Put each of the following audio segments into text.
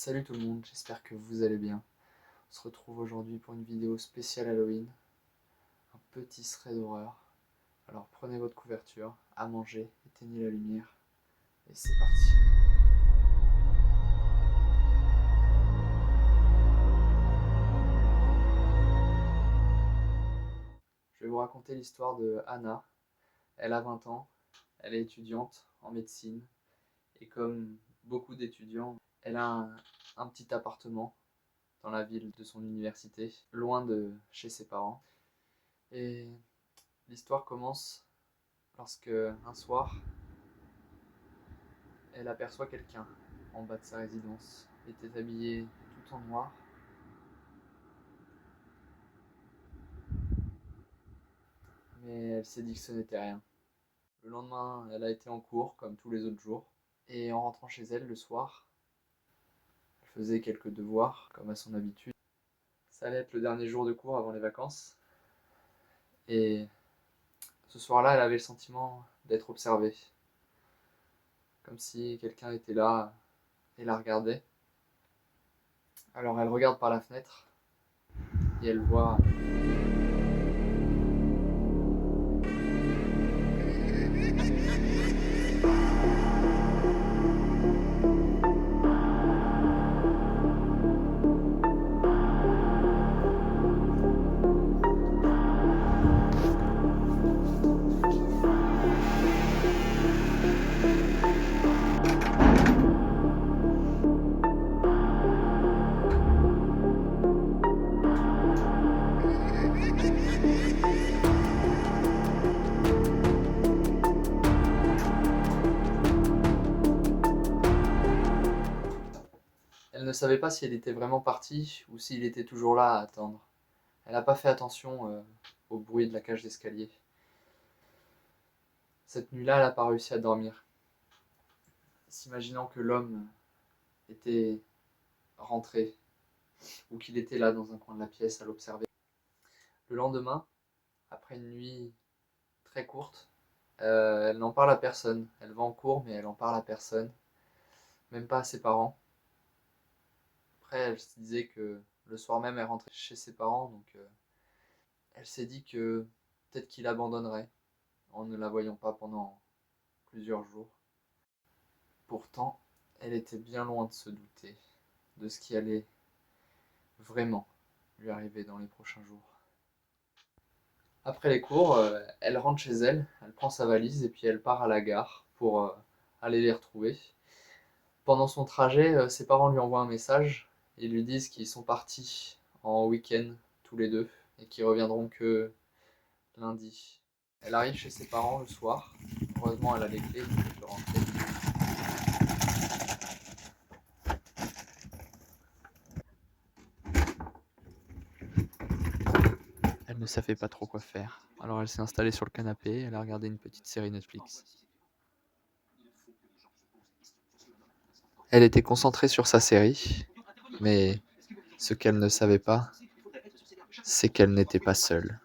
Salut tout le monde, j'espère que vous allez bien. On se retrouve aujourd'hui pour une vidéo spéciale Halloween, un petit thread d'horreur. Alors prenez votre couverture, à manger, éteignez la lumière, et c'est parti. Je vais vous raconter l'histoire de Anna. Elle a 20 ans, elle est étudiante en médecine, et comme beaucoup d'étudiants, elle a un petit appartement dans la ville de son université, loin de chez ses parents. Et l'histoire commence lorsque, un soir, elle aperçoit quelqu'un en bas de sa résidence. Il était habillé tout en noir. Mais elle s'est dit que ce n'était rien. Le lendemain, elle a été en cours, comme tous les autres jours. Et en rentrant chez elle le soir, elle faisait quelques devoirs, comme à son habitude. Ça allait être le dernier jour de cours avant les vacances. Et ce soir-là, elle avait le sentiment d'être observée. Comme si quelqu'un était là et la regardait. Alors elle regarde par la fenêtre et elle voit Elle ne savait pas si elle était vraiment partie ou s'il était toujours là à attendre. Elle n'a pas fait attention au bruit de la cage d'escalier. Cette nuit-là, elle n'a pas réussi à dormir, s'imaginant que l'homme était rentré ou qu'il était là dans un coin de la pièce à l'observer. Le lendemain, après une nuit très courte, elle n'en parle à personne. Elle va en cours, mais elle en parle à personne, même pas à ses parents. Après, elle se disait que le soir même, elle rentrait chez ses parents, donc elle s'est dit que peut-être qu'il abandonnerait en ne la voyant pas pendant plusieurs jours. Pourtant, elle était bien loin de se douter de ce qui allait vraiment lui arriver dans les prochains jours. Après les cours, elle rentre chez elle, elle prend sa valise et puis elle part à la gare pour aller les retrouver. Pendant son trajet, ses parents lui envoient un message et lui disent qu'ils sont partis en week-end tous les deux et qu'ils reviendront que lundi. Elle arrive chez ses parents le soir. Heureusement, elle a les clés, donc elle peut rentrer. Elle ne savait pas trop quoi faire. Alors elle s'est installée sur le canapé, elle a regardé une petite série Netflix. Elle était concentrée sur sa série, mais ce qu'elle ne savait pas, c'est qu'elle n'était pas seule.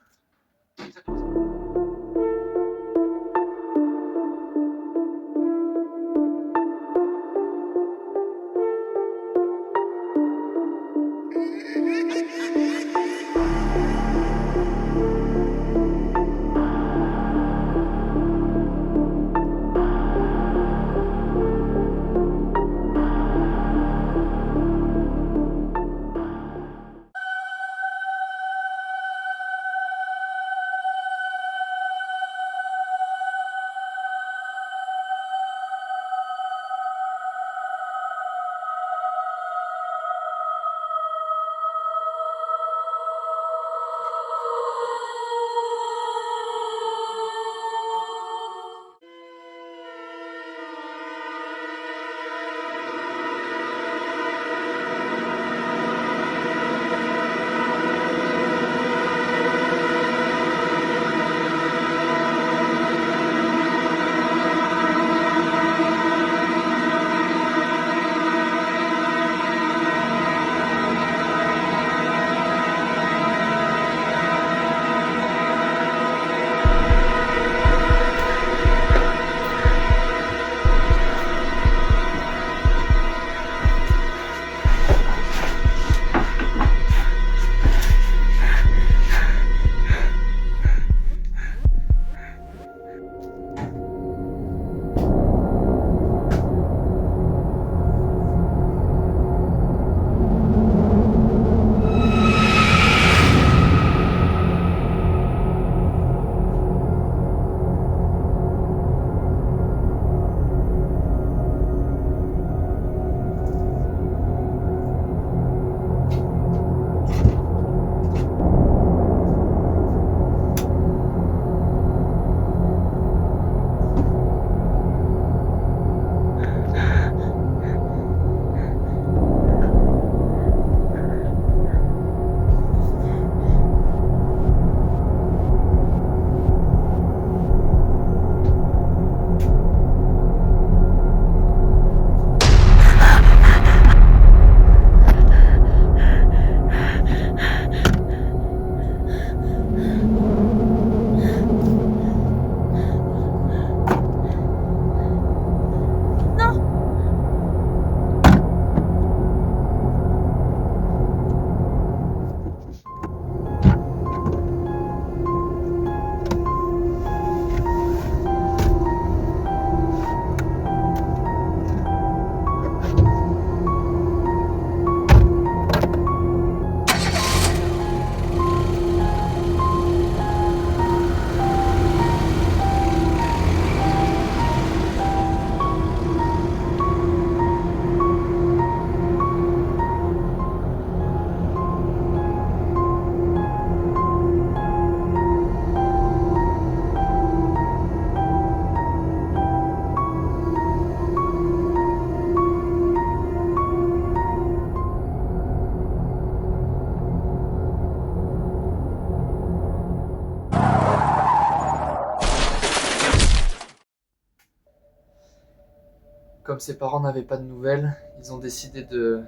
comme ses parents n'avaient pas de nouvelles, ils ont décidé de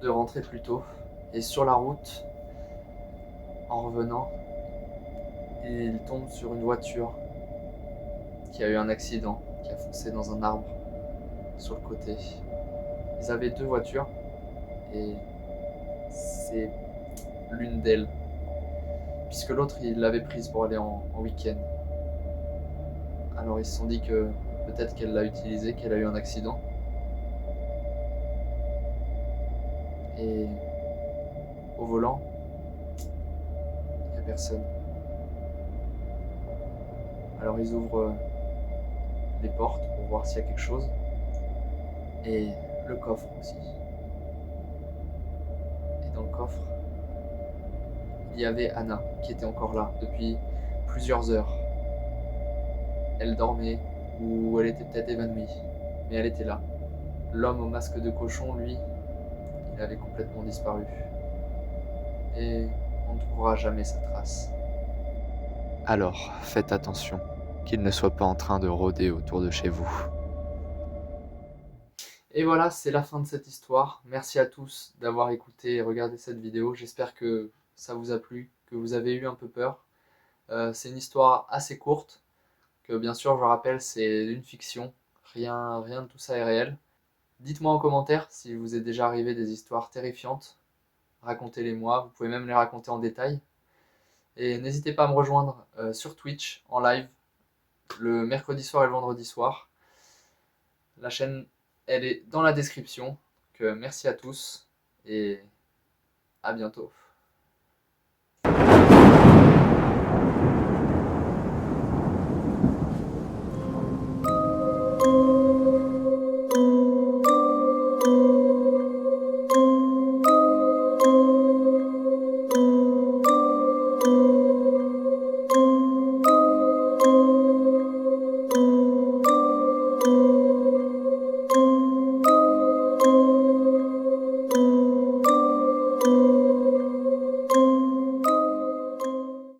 rentrer plus tôt. Et sur la route, en revenant, ils tombent sur une voiture qui a eu un accident, qui a foncé dans un arbre sur le côté. Ils avaient 2 voitures et c'est l'une d'elles, puisque l'autre il l'avait prise pour aller en week-end. Alors ils se sont dit que peut-être qu'elle l'a utilisée, qu'elle a eu un accident. Et au volant, il n'y a personne. Alors ils ouvrent les portes pour voir s'il y a quelque chose. Et le coffre aussi. Et dans le coffre, il y avait Anna qui était encore là depuis plusieurs heures. Elle dormait ou elle était peut-être évanouie, mais elle était là. L'homme au masque de cochon, lui, il avait complètement disparu. Et on ne trouvera jamais sa trace. Alors, faites attention, qu'il ne soit pas en train de rôder autour de chez vous. Et voilà, c'est la fin de cette histoire. Merci à tous d'avoir écouté et regardé cette vidéo. J'espère que ça vous a plu, que vous avez eu un peu peur. C'est une histoire assez courte, que bien sûr, je rappelle, c'est une fiction. Rien de tout ça est réel. Dites-moi en commentaire si vous est déjà arrivé des histoires terrifiantes. Racontez-les-moi, vous pouvez même les raconter en détail. Et n'hésitez pas à me rejoindre sur Twitch en live le mercredi soir et le vendredi soir. La chaîne, elle est dans la description. Donc, merci à tous et à bientôt.